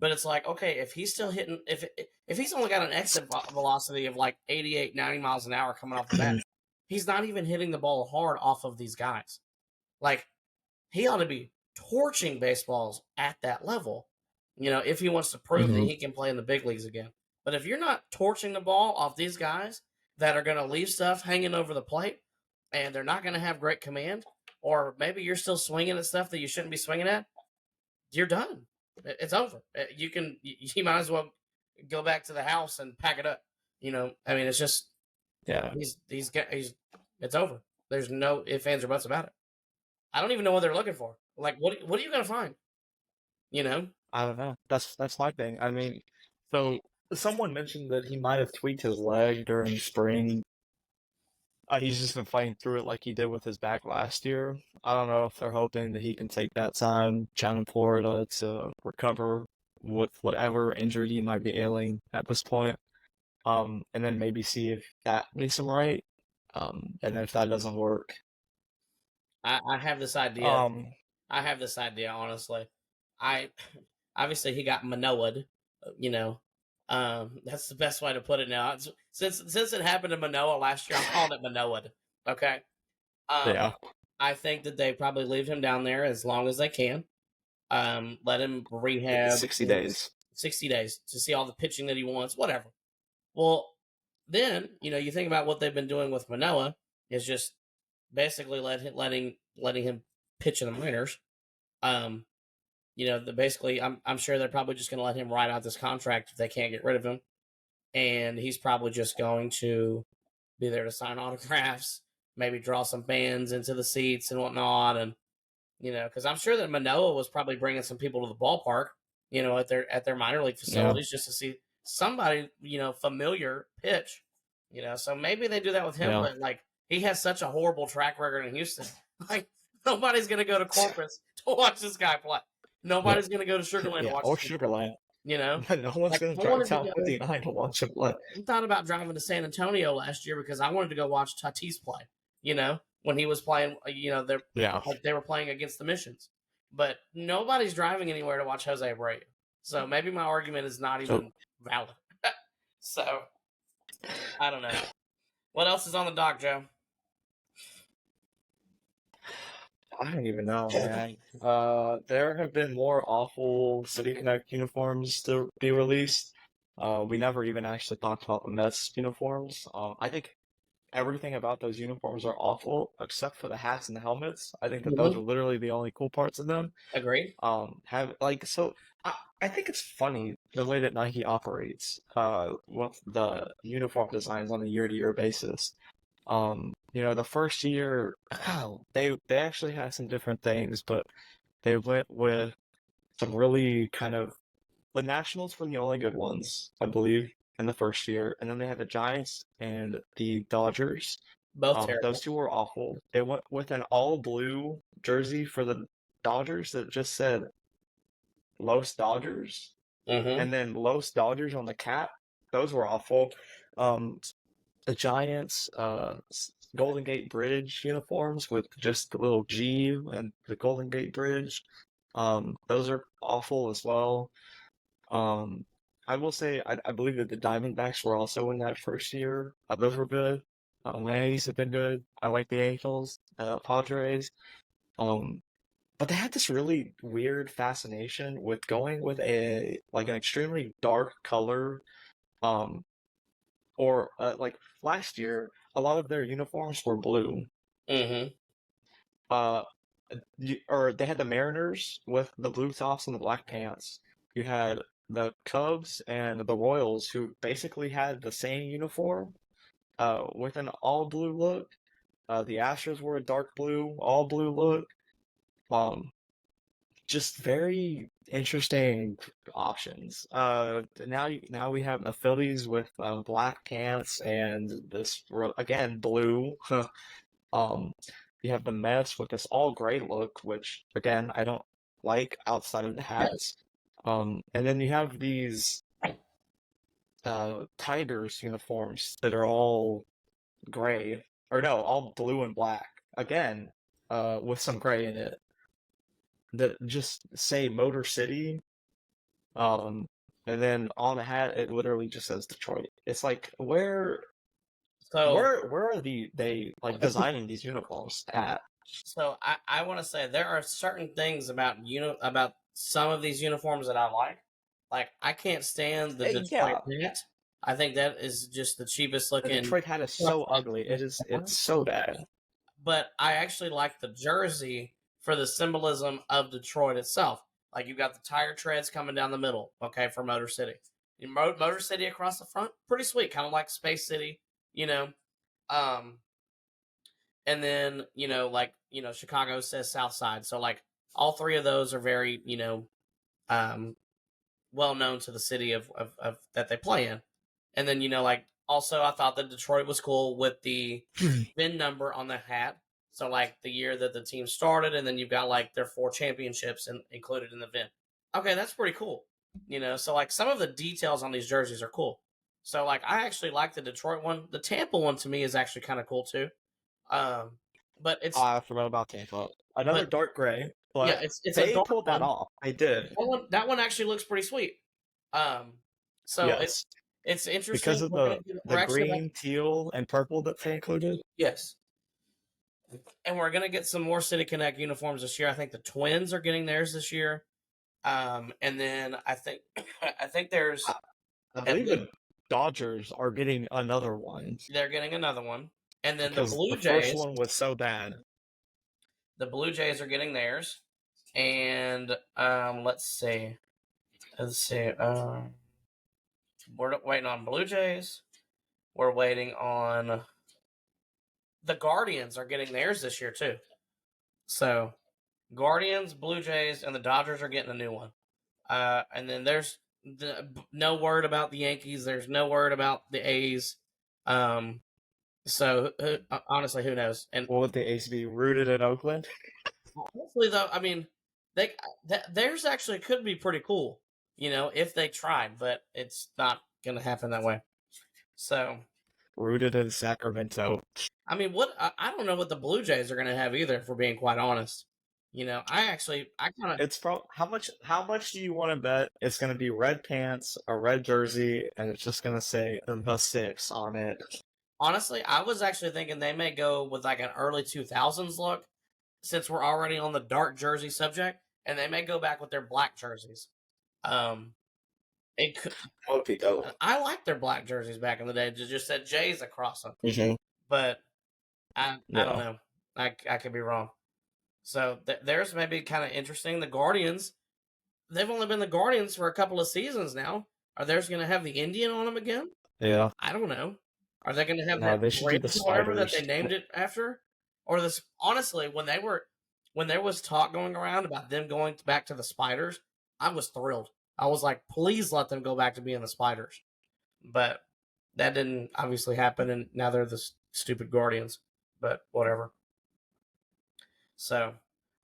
but it's like, okay, if he's still hitting, if he's only got an exit velocity of 88, 90 miles an hour coming off the bat, he's not even hitting the ball hard off of these guys. He ought to be torching baseballs at that level, if he wants to prove that he can play in the big leagues again. But if you're not torching the ball off these guys that are going to leave stuff hanging over the plate, and they're not going to have great command, or maybe you're still swinging at stuff that you shouldn't be swinging at, you're done. It's over. You might as well go back to the house and pack it up. It's just, it's over. There's no ifs, ands, or buts about it. I don't even know what they're looking for. What are you gonna find? I don't know. That's my thing. I mean, so someone mentioned that he might have tweaked his leg during spring. He's just been fighting through it like he did with his back last year. I don't know if they're hoping that he can take that time down in Florida to recover with whatever injury he might be ailing at this point. And then maybe see if that makes him right. And if that doesn't work, I have this idea. I have this idea, honestly. Obviously he got Manoa'd, That's the best way to put it now. Since it happened to Manoah last year, I'm calling it Manoah. Okay. Yeah. I think that they probably leave him down there as long as they can. Let him rehab 60 days. 60 days to see all the pitching that he wants, whatever. Well, then, you think about what they've been doing with Manoah is just basically letting him pitch in the minors. Basically, I'm sure they're probably just going to let him ride out this contract if they can't get rid of him, and he's probably just going to be there to sign autographs, maybe draw some fans into the seats and whatnot, and because I'm sure that Manoah was probably bringing some people to the ballpark, at their minor league facilities just to see somebody, familiar pitch, So maybe they do that with him, but like he has such a horrible track record in Houston, like nobody's gonna go to Corpus to watch this guy play. Nobody's gonna go to Sugarland to watch. Or Sugarland. No one's gonna drive down 59 to watch him play. I thought about driving to San Antonio last year because I wanted to go watch Tatis play. When he was playing, they were playing against the Missions. But nobody's driving anywhere to watch Jose Abreu. So maybe my argument is not even valid. So, I don't know. What else is on the dock, Joe? I don't even know, man. There have been more awful City Connect uniforms to be released. We never even actually talked about the Mets uniforms. I think everything about those uniforms are awful, except for the hats and the helmets. I think that those are literally the only cool parts of them. Agreed. I think it's funny the way that Nike operates with the uniform designs on a year-to-year basis. The first year, they actually had some different things, but they went with some really kind of the Nationals were the only good ones, I believe, in the first year, and then they had the Giants and the Dodgers. Both terrible. Those two were awful. They went with an all-blue jersey for the Dodgers that just said Los Dodgers, and then Los Dodgers on the cap. Those were awful. The Giants, Golden Gate Bridge uniforms with just the little G and the Golden Gate Bridge. Those are awful as well. I will say, I believe that the Diamondbacks were also in that first year. Those were good. The Yankees have been good. I like the Angels, Padres. But they had this really weird fascination with going with an extremely dark color. Like last year, a lot of their uniforms were blue. Or they had the Mariners with the blue tops and the black pants. You had the Cubs and the Royals, who basically had the same uniform, with an all blue look. The Astros were a dark blue, all blue look. Just very interesting options. Now we have the Phillies with black pants and this again blue. You have the Mets with this all gray look, which again I don't like outside of the hats. And then you have these Tigers uniforms that are all gray, or no, all blue and black. Again, with some gray in it. That just say Motor City, and then on the hat it literally just says Detroit. It's like where are they like designing these uniforms at? So I want to say there are certain things about about some of these uniforms that I like. Like I can't stand the Detroit hat. I think that is just the cheapest looking. The Detroit hat is so ugly. It's so bad. But I actually like the jersey for the symbolism of Detroit itself. Like you've got the tire treads coming down the middle, okay, for Motor City. Motor City across the front, pretty sweet, kind of like Space City, and then Chicago says South Side, so like all three of those are very well known to the city of that they play in, and then also I thought that Detroit was cool with the VIN number on the hat. So, like, the year that the team started, and then you've got, like, their 4 championships included in the VIN. Okay, that's pretty cool. So, like, some of the details on these jerseys are cool. So, like, I actually like the Detroit one. The Tampa one, to me, is actually kind of cool, too. But it's... I forgot about Tampa. Another dark gray. But yeah, it's they a dark pulled that one. off. They did. That one actually looks pretty sweet. So Yes. it's interesting. Because of we're the actually green, teal, and purple that they included. yes. And we're gonna get some more City Connect uniforms this year. I think the Twins are getting theirs this year. And then I think there's I believe the Dodgers are getting another one. They're getting another one. And then because the Blue the Jays. first one was so bad. The Blue Jays are getting theirs. And let's see. We're waiting on Blue Jays. We're waiting on the Guardians are getting theirs this year too. So Guardians, Blue Jays, and the Dodgers are getting a new one. And then there's no word about the Yankees. There's no word about the A's. So honestly, who knows? And will the A's be rooted in Oakland? Hopefully, though, I mean, theirs actually could be pretty cool, if they tried, but it's not going to happen that way. So, rooted in Sacramento. I mean, I don't know what the Blue Jays are going to have either, if we're being quite honest. I kind of. It's from how much do you want to bet it's going to be red pants, a red jersey, and it's just going to say the 6 on it? Honestly, I was actually thinking they may go with like an early 2000s look, since we're already on the dark jersey subject, and they may go back with their black jerseys. It could. Would be dope. I liked their black jerseys back in the day. Just said J's across them, but I don't know. I could be wrong. So theirs may be kind of interesting. The Guardians, they've only been the Guardians for a couple of seasons now. Are theirs going to have the Indian on them again? Yeah. I don't know. Are they going to have they should do the whatever that spiders. they named it after? Or this? Honestly, when there was talk going around about them going back to the Spiders, I was thrilled. I was like, please let them go back to being the Spiders. But that didn't obviously happen, and now they're the stupid Guardians. But whatever. So,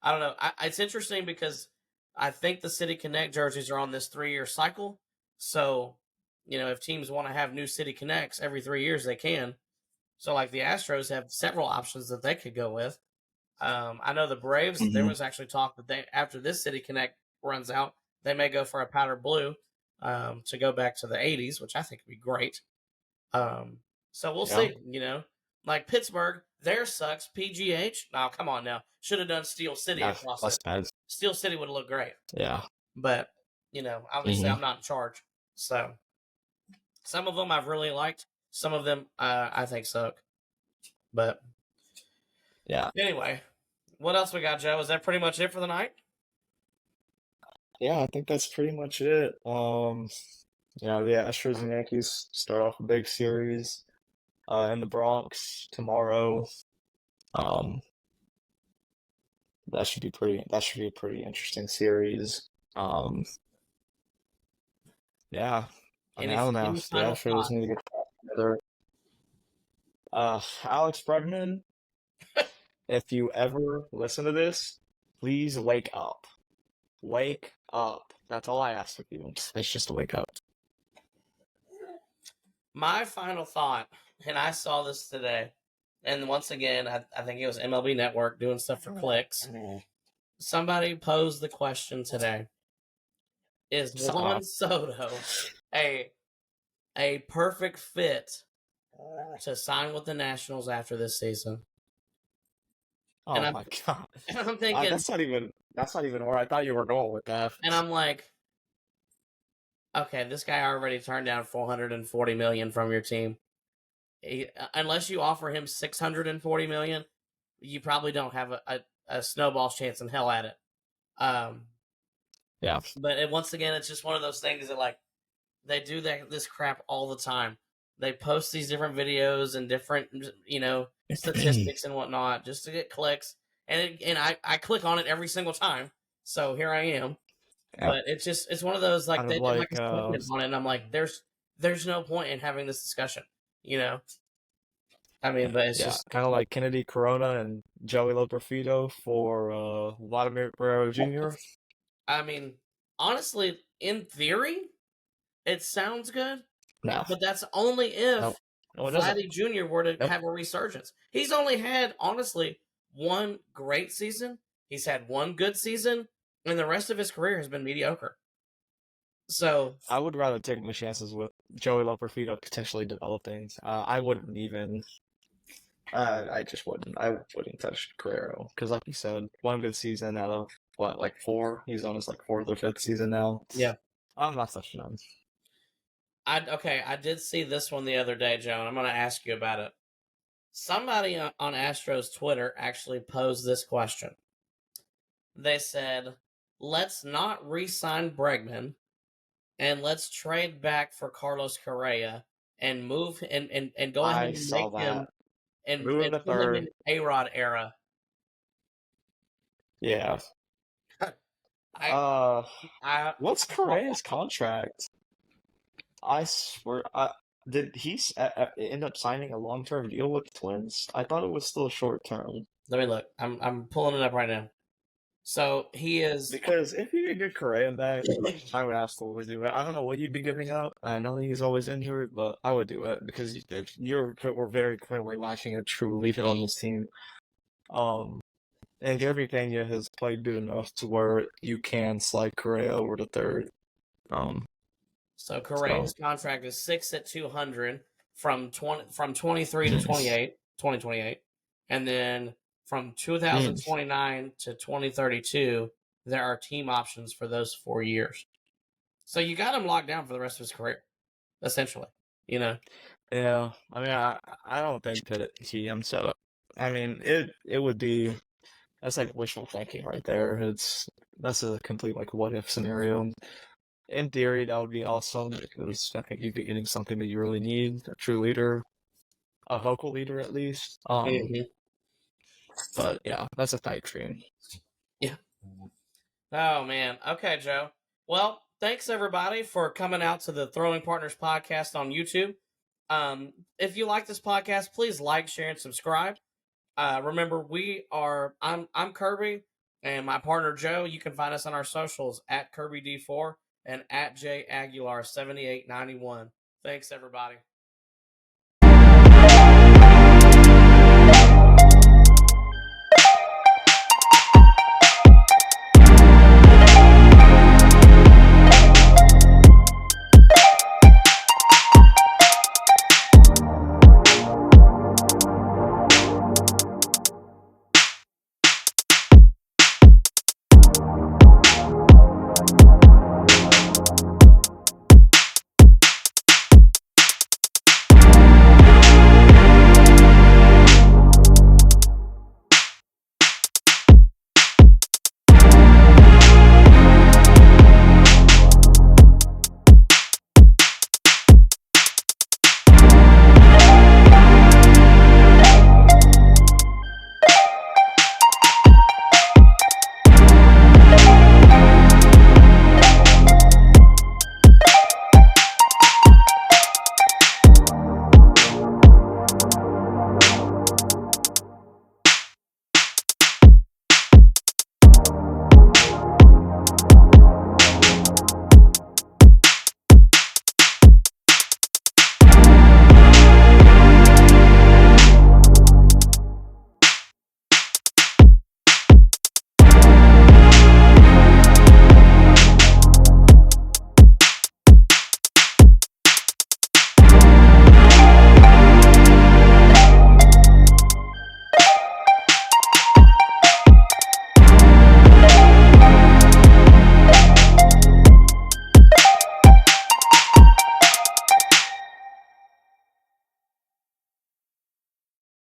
I don't know. It's interesting because I think the City Connect jerseys are on this 3-year cycle. So, if teams want to have new City Connects every 3 years, they can. So, like the Astros have several options that they could go with. I know the Braves, there was actually talk that after this City Connect runs out, they may go for a powder blue to go back to the 80s, which I think would be great. So we'll see, Like Pittsburgh, theirs sucks. PGH, oh, come on now. Should have done Steel City across it. Bad. Steel City would have looked great. Yeah. But, obviously I'm not in charge. So some of them I've really liked. Some of them I think suck. But yeah. Anyway, what else we got, Joe? Is that pretty much it for the night? Yeah, I think that's pretty much it. The Astros and Yankees start off a big series in the Bronx tomorrow. That should be a pretty interesting series. Yeah. I don't know. The Astros need to get together. Alex Bregman, if you ever listen to this, please wake up. Wake up. That's all I ask of you. It's just to wake up. My final thought, and I saw this today, and once again, I think it was MLB Network doing stuff for clicks. Somebody posed the question today: is Juan Soto a perfect fit to sign with the Nationals after this season? Oh my god! And I'm thinking that's not even where I thought you were going with that. And I'm like, okay, this guy already turned down $440 million from your team. Unless you offer him $640 million, you probably don't have a snowball's chance in hell at it. Yeah. But once again, it's just one of those things that like they do this crap all the time. They post these different videos and different statistics and whatnot just to get clicks, and I click on it every single time. So here I am. Yeah. But it's one of those like they did like a statement on it, and I'm like, there's no point in having this discussion, I mean, but it's just kind of like Kennedy Corona and Joey Loperfido for Vladimir Guerrero Jr. I mean, honestly, in theory, it sounds good. No. But that's only if Vladdy Jr. were to have a resurgence. He's only had, honestly, one great season. He's had one good season, and the rest of his career has been mediocre. So I would rather take my chances with Joey Loperfido potentially developing. I wouldn't even. I just wouldn't. I wouldn't touch Carrero because, like you said, one good season out of what, like 4? He's on his like 4th or 5th season now. yeah, I'm not touching him. I did see this one the other day, Joe, and I'm going to ask you about it. Somebody on Astros Twitter actually posed this question. They said, "Let's not re-sign Bregman, and let's trade back for Carlos Correa and move and go ahead I and saw make him that. and Move him to put him in third. A-Rod era." Yeah. I I What's Correa's contract? I swear, did he end up signing a long-term deal with the Twins? I thought it was still short-term. let me look. I'm pulling it up right now. So he is. Because if you could get Correa back, I would absolutely do it. I don't know what you'd be giving up. I know he's always injured, but I would do it because we're very clearly lacking a true leader on this team. And Kirby Pena has played good enough to where you can slide Correa over to third. So Correa's contract is 6 at 200 from 23 to 28, 2028, and then from 2029 to 2032, there are team options for those 4 years. So you got him locked down for the rest of his career, essentially. You know. Yeah, I mean, I don't think that he set up. I mean, it would be that's like wishful thinking right there. That's a complete like what if scenario. In theory, that would be awesome because I think you'd be getting something that you really need, a true leader, a vocal leader at least. But yeah, that's a tight dream. Yeah. Oh man. Okay, Joe. Well, thanks everybody for coming out to the Throwing Partners podcast on YouTube. If you like this podcast, please like, share, and subscribe. Remember, I'm Kirby and my partner Joe. You can find us on our socials at KirbyD4 and at JAguilar7891. Thanks, everybody.